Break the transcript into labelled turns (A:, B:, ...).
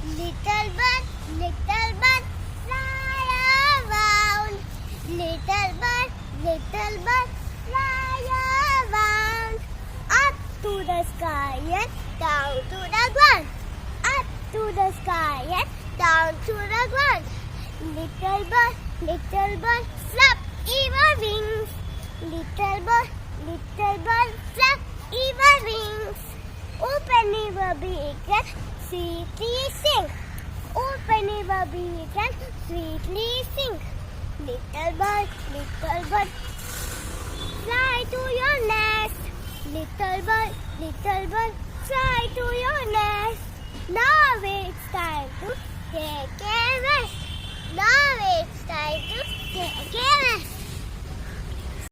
A: Little bird, fly around. Little bird, fly around. Up to the sky and down to the ground. Up to the sky and down to the ground. Little bird, flap your wings. Little bird, flap your wings. Open your beak and sweetly sing. Open your beak and sweetly sing. Little bird, fly to your nest. Little bird, fly to your nest. Now it's time to take a rest. Now it's time to take a rest.